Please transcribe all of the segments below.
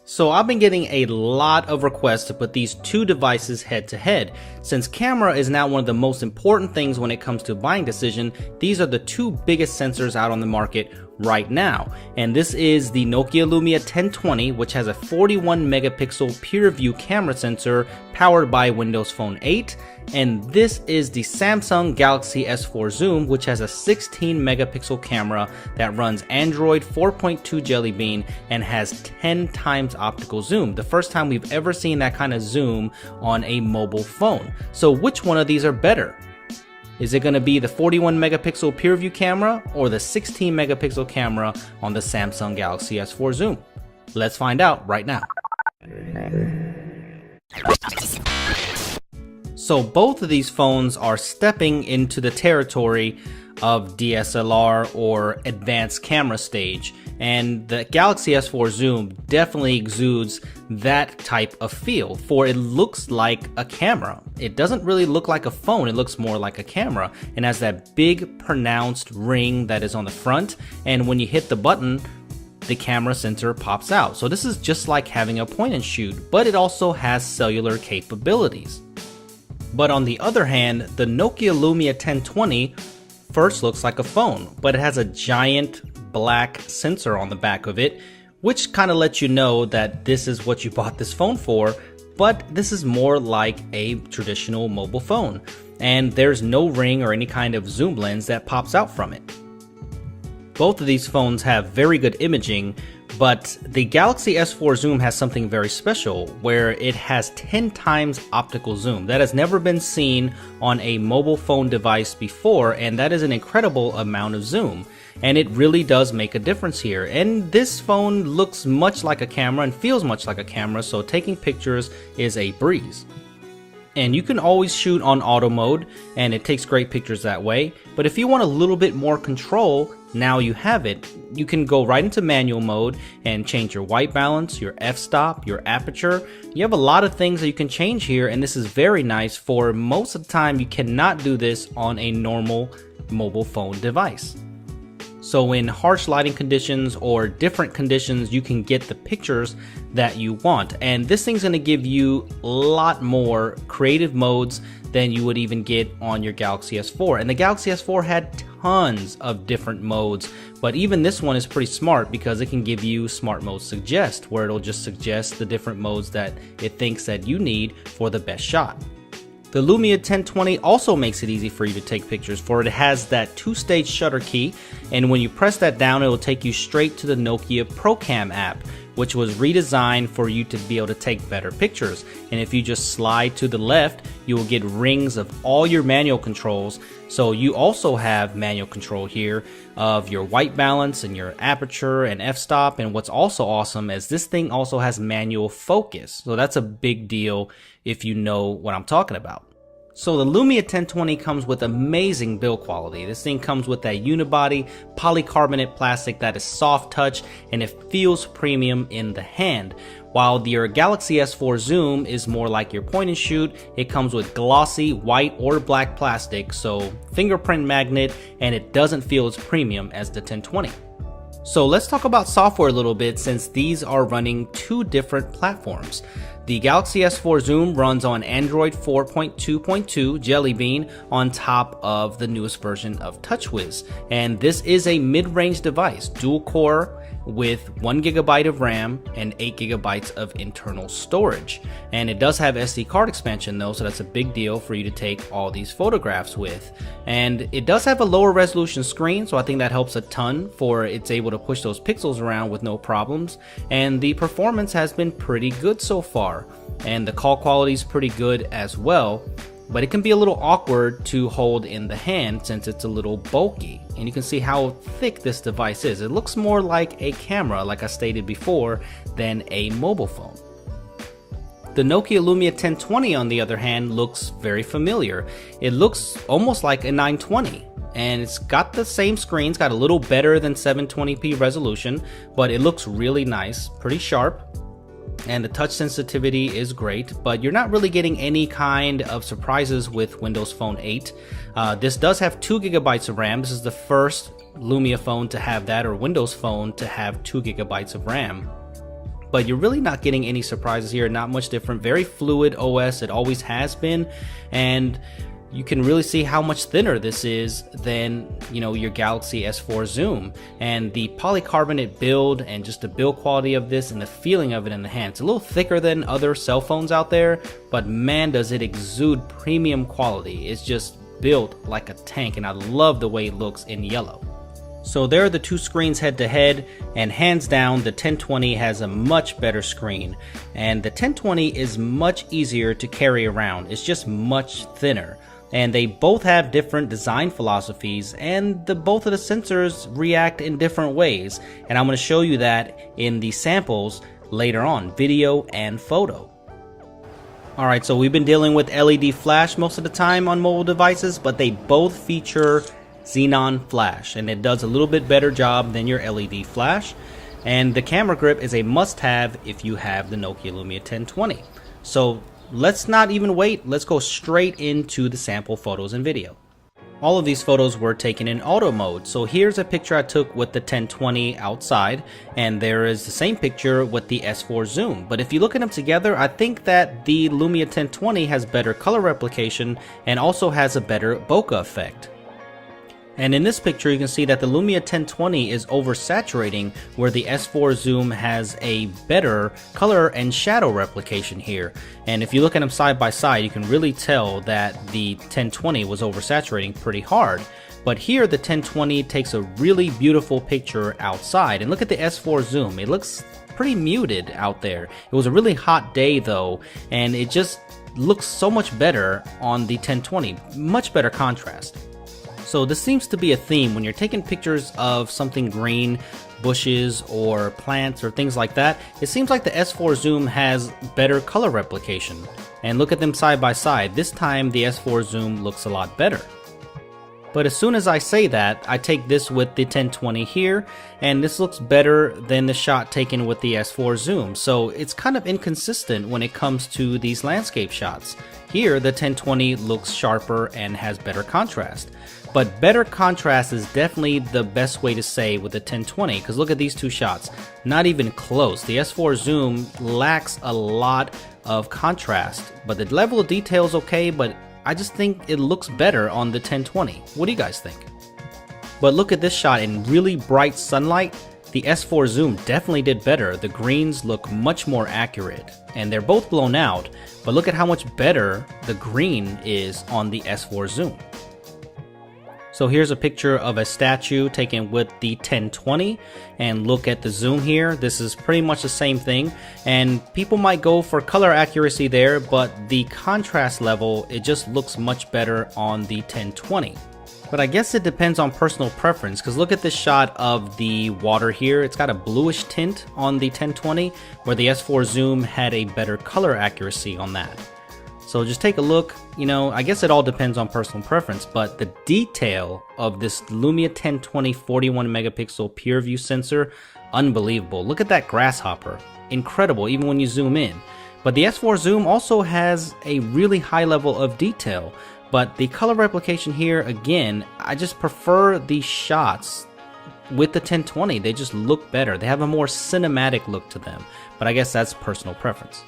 So I've been getting a lot of requests to put these two devices head to head. Since camera is now one of the most important things when it comes to buying decision, these are the two biggest sensors out on the market right now. And this is the Nokia Lumia 1020, which has a 41 megapixel peer view camera sensor powered by Windows Phone 8. And this is the Samsung Galaxy S4 Zoom, which has a 16 megapixel camera that runs Android 4.2 Jelly Bean and has 10 times optical zoom. The first time we've ever seen that kind of zoom on a mobile phone. So which one of these are better? Is it going to be the 41 megapixel peer view camera or the 16 megapixel camera on the Samsung Galaxy S4 Zoom? Let's find out right now. So both of these phones are stepping into the territory of DSLR or advanced camera stage, and the Galaxy S4 Zoom definitely exudes that type of feel, for it looks like a camera. It doesn't really look like a phone, it looks more like a camera, and has that big pronounced ring that is on the front, and when you hit the button, the camera sensor pops out. So this is just like having a point and shoot, but it also has cellular capabilities. But on the other hand, the Nokia Lumia 1020 first looks like a phone, but it has a giant black sensor on the back of it, which kind of lets you know that this is what you bought this phone for, but this is more like a traditional mobile phone, and there's no ring or any kind of zoom lens that pops out from it. Both of these phones have very good imaging, but the Galaxy S4 Zoom has something very special where it has 10 times optical zoom. That has never been seen on a mobile phone device before, and that is an incredible amount of zoom. And it really does make a difference here. And this phone looks much like a camera and feels much like a camera, so taking pictures is a breeze. And you can always shoot on auto mode, and it takes great pictures that way. But if you want a little bit more control, now you have it. You can go right into manual mode and change your white balance, your f-stop, your aperture. You have a lot of things that you can change here, and this is very nice. For most of the time, you cannot do this on a normal mobile phone device. So in harsh lighting conditions or different conditions, you can get the pictures that you want. And this thing's gonna give you a lot more creative modes than you would even get on your Galaxy S4. And the Galaxy S4 had tons of different modes, but even this one is pretty smart because it can give you smart mode suggest, where it'll just suggest the different modes that it thinks that you need for the best shot. The Lumia 1020 also makes it easy for you to take pictures, for it has that two-stage shutter key, and when you press that down, it will take you straight to the Nokia ProCam app, which was redesigned for you to be able to take better pictures. And if you just slide to the left, you will get rings of all your manual controls. So you also have manual control here of your white balance and your aperture and f-stop. And what's also awesome is this thing also has manual focus. So that's a big deal if you know what I'm talking about. So the Lumia 1020 comes with amazing build quality. This thing comes with that unibody polycarbonate plastic that is soft touch and it feels premium in the hand. While your Galaxy S4 Zoom is more like your point and shoot, it comes with glossy white or black plastic, so fingerprint magnet, and it doesn't feel as premium as the 1020. So let's talk about software a little bit, since these are running two different platforms. The Galaxy S4 Zoom runs on Android 4.2.2 Jelly Bean on top of the newest version of TouchWiz. And this is a mid-range device, dual core with 1 GB of RAM and 8 GB of internal storage. And it does have SD card expansion though, so that's a big deal for you to take all these photographs with. And it does have a lower resolution screen, so I think that helps a ton, for it's able to push those pixels around with no problems. And the performance has been pretty good so far, and the call quality is pretty good as well. But it can be a little awkward to hold in the hand since it's a little bulky. And you can see how thick this device is. It looks more like a camera, like I stated before, than a mobile phone. The Nokia Lumia 1020, on the other hand, looks very familiar. It looks almost like a 920. And it's got the same screen, it's got a little better than 720p resolution, but it looks really nice, pretty sharp. And the touch sensitivity is great, but you're not really getting any kind of surprises with Windows Phone 8. This does have 2 GB of RAM. This is the first Lumia phone to have that, or Windows phone to have 2 GB of RAM. but you're really not getting any surprises here. Not much different. Very fluid OS. It always has been, and you can really see how much thinner this is than, you know, your Galaxy S4 Zoom. And the polycarbonate build and just the build quality of this and the feeling of it in the hand. It's a little thicker than other cell phones out there, but man, does it exude premium quality. It's just built like a tank, and I love the way it looks in yellow. So there are the two screens head to head, and hands down the 1020 has a much better screen, and the 1020 is much easier to carry around. It's just much thinner. And they both have different design philosophies, and both of the sensors react in different ways. And I'm going to show you that in the samples later on, video and photo. Alright, so we've been dealing with LED flash most of the time on mobile devices, but they both feature xenon flash, and it does a little bit better job than your LED flash. And the camera grip is a must-have if you have the Nokia Lumia 1020. So let's not even wait, let's go straight into the sample photos and video. All of these photos were taken in auto mode. So here's a picture I took with the 1020 outside, and there is the same picture with the S4 Zoom. But if you look at them together, I think that the Lumia 1020 has better color replication and also has a better bokeh effect. And in this picture you can see that the Lumia 1020 is oversaturating, where the S4 Zoom has a better color and shadow replication here. And if you look at them side by side, you can really tell that the 1020 was oversaturating pretty hard. But here the 1020 takes a really beautiful picture outside. And look at the S4 Zoom, it looks pretty muted out there. It was a really hot day though, and it just looks so much better on the 1020, much better contrast. So this seems to be a theme when you're taking pictures of something green, bushes or plants or things like that. It seems like the S4 Zoom has better color replication. And look at them side by side. This time the S4 Zoom looks a lot better. But as soon as I say that, I take this with the 1020 here, and this looks better than the shot taken with the S4 Zoom. So it's kind of inconsistent when it comes to these landscape shots. Here the 1020 looks sharper and has better contrast. But better contrast is definitely the best way to say with the 1020, because look at these two shots, not even close. The S4 Zoom lacks a lot of contrast, but the level of detail is okay, but I just think it looks better on the 1020. What do you guys think? But look at this shot in really bright sunlight. The S4 Zoom definitely did better. The greens look much more accurate, and they're both blown out, but look at how much better the green is on the S4 Zoom. So here's a picture of a statue taken with the 1020, and look at the zoom here. This is pretty much the same thing, and people might go for color accuracy there, but the contrast level, it just looks much better on the 1020. But I guess it depends on personal preference, because look at this shot of the water here. It's got a bluish tint on the 1020, where the S4 Zoom had a better color accuracy on that. So just take a look, you know, I guess it all depends on personal preference, but the detail of this Lumia 1020 41 megapixel pure view sensor, unbelievable. Look at that grasshopper, incredible even when you zoom in. But the S4 Zoom also has a really high level of detail, but the color replication here, again, I just prefer these shots with the 1020. They just look better. They have a more cinematic look to them, but I guess that's personal preference.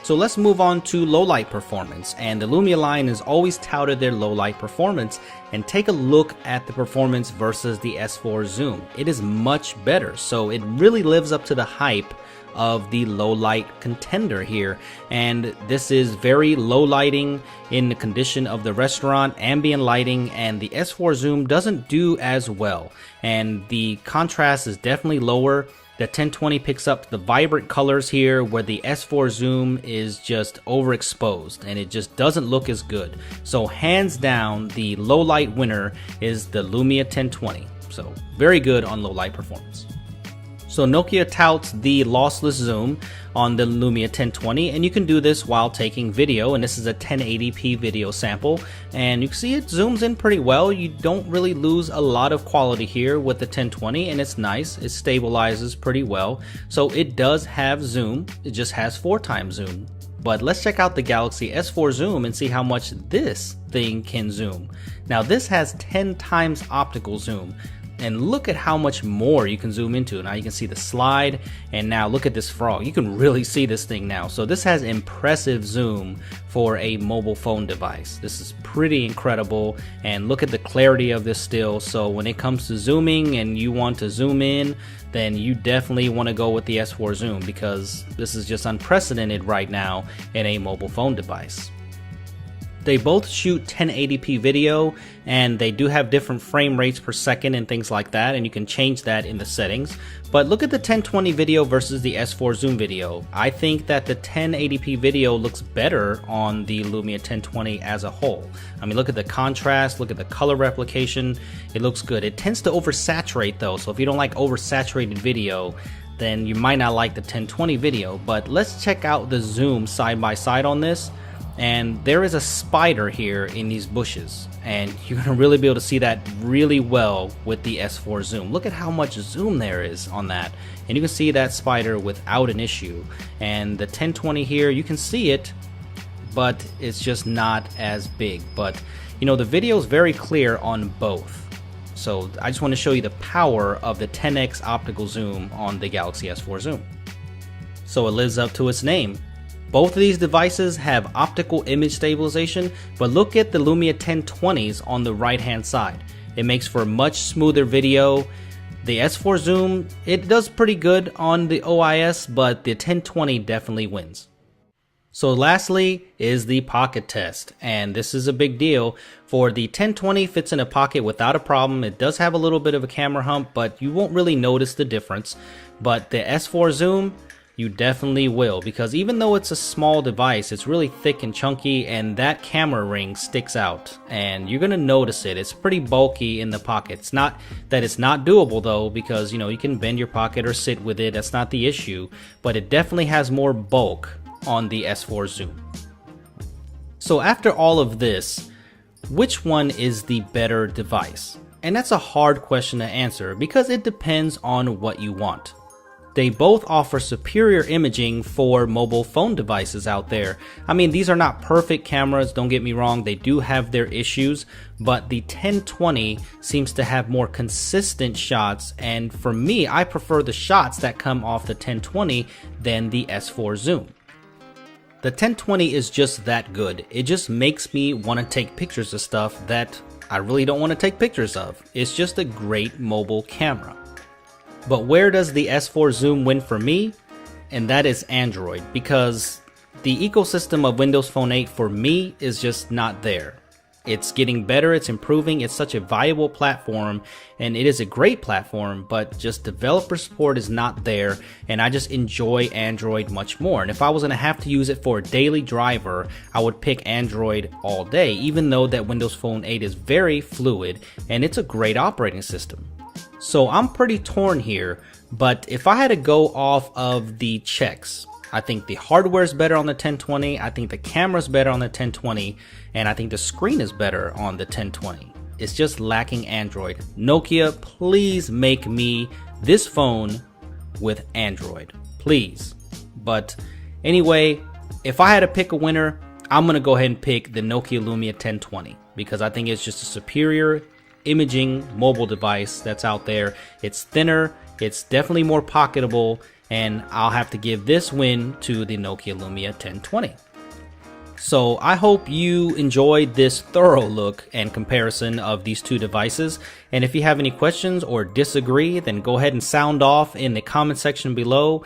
So let's move on to low light performance, and the Lumia line has always touted their low light performance, and take a look at the performance versus the S4 Zoom. It is much better, so it really lives up to the hype of the low light contender here, and this is very low lighting in the condition of the restaurant, ambient lighting, and the S4 Zoom doesn't do as well, and the contrast is definitely lower. The 1020 picks up the vibrant colors here, where the S4 Zoom is just overexposed and it just doesn't look as good. So hands down, the low light winner is the Lumia 1020. So very good on low light performance. So Nokia touts the lossless zoom on the Lumia 1020, and you can do this while taking video, and this is a 1080p video sample, and you can see it zooms in pretty well. You don't really lose a lot of quality here with the 1020, and it's nice. It stabilizes pretty well. So it does have zoom, it just has 4x zoom. But let's check out the Galaxy S4 Zoom and see how much this thing can zoom. Now this has 10x optical zoom. And look at how much more you can zoom into. Now you can see the slide, and now look at this frog. You can really see this thing now. So this has impressive zoom for a mobile phone device. This is pretty incredible, and look at the clarity of this still. So when it comes to zooming and you want to zoom in, then you definitely want to go with the S4 Zoom, because this is just unprecedented right now in a mobile phone device. They both shoot 1080p video, and they do have different frame rates per second and things like that, and you can change that in the settings. But look at the 1020 video versus the S4 Zoom video. I think that the 1080p video looks better on the Lumia 1020 as a whole. I mean, look at the contrast, look at the color replication, it looks good. It tends to oversaturate though, so if you don't like oversaturated video, then you might not like the 1020 video. But let's check out the zoom side by side on this. And there is a spider here in these bushes, and you're gonna really be able to see that really well with the S4 Zoom. Look at how much zoom there is on that, and you can see that spider without an issue. And the 1020 here, you can see it, but it's just not as big. But you know, the video is very clear on both. So I just want to show you the power of the 10x optical zoom on the Galaxy S4 Zoom. So it lives up to its name. Both of these devices have optical image stabilization, but look at the Lumia 1020s on the right hand side. It makes for much smoother video. The S4 Zoom, it does pretty good on the OIS, but the 1020 definitely wins. So lastly is the pocket test, and this is a big deal. For the 1020 fits in a pocket without a problem. It does have a little bit of a camera hump, but you won't really notice the difference. But the S4 Zoom, you definitely will, because even though it's a small device, it's really thick and chunky, and that camera ring sticks out, and you're gonna notice it. It's pretty bulky in the pocket. It's not that it's not doable though, because you know, you can bend your pocket or sit with it. That's not the issue, but it definitely has more bulk on the S4 Zoom. So after all of this, which one is the better device? And that's a hard question to answer, because it depends on what you want. They both offer superior imaging for mobile phone devices out there. I mean, these are not perfect cameras, don't get me wrong, they do have their issues, but the 1020 seems to have more consistent shots, and for me, I prefer the shots that come off the 1020 than the S4 Zoom. The 1020 is just that good. It just makes me want to take pictures of stuff that I really don't want to take pictures of. It's just a great mobile camera. But where does the S4 Zoom win for me? And that is Android, because the ecosystem of Windows Phone 8 for me is just not there. It's getting better, it's improving, it's such a valuable platform, and it is a great platform, but just developer support is not there, and I just enjoy Android much more. And if I was going to have to use it for a daily driver, I would pick Android all day, even though that Windows Phone 8 is very fluid, and it's a great operating system. So I'm pretty torn here, but if I had to go off of the checks, I think the hardware is better on the 1020, I think the camera is better on the 1020, and I think the screen is better on the 1020. It's just lacking Android. Nokia, please make me this phone with Android, please. But anyway, if I had to pick a winner, I'm going to go ahead and pick the Nokia Lumia 1020, because I think it's just a superior imaging mobile device that's out there. It's thinner, it's definitely more pocketable, and I'll have to give this win to the Nokia Lumia 1020. So I hope you enjoyed this thorough look and comparison of these two devices, and if you have any questions or disagree, then go ahead and sound off in the comment section below,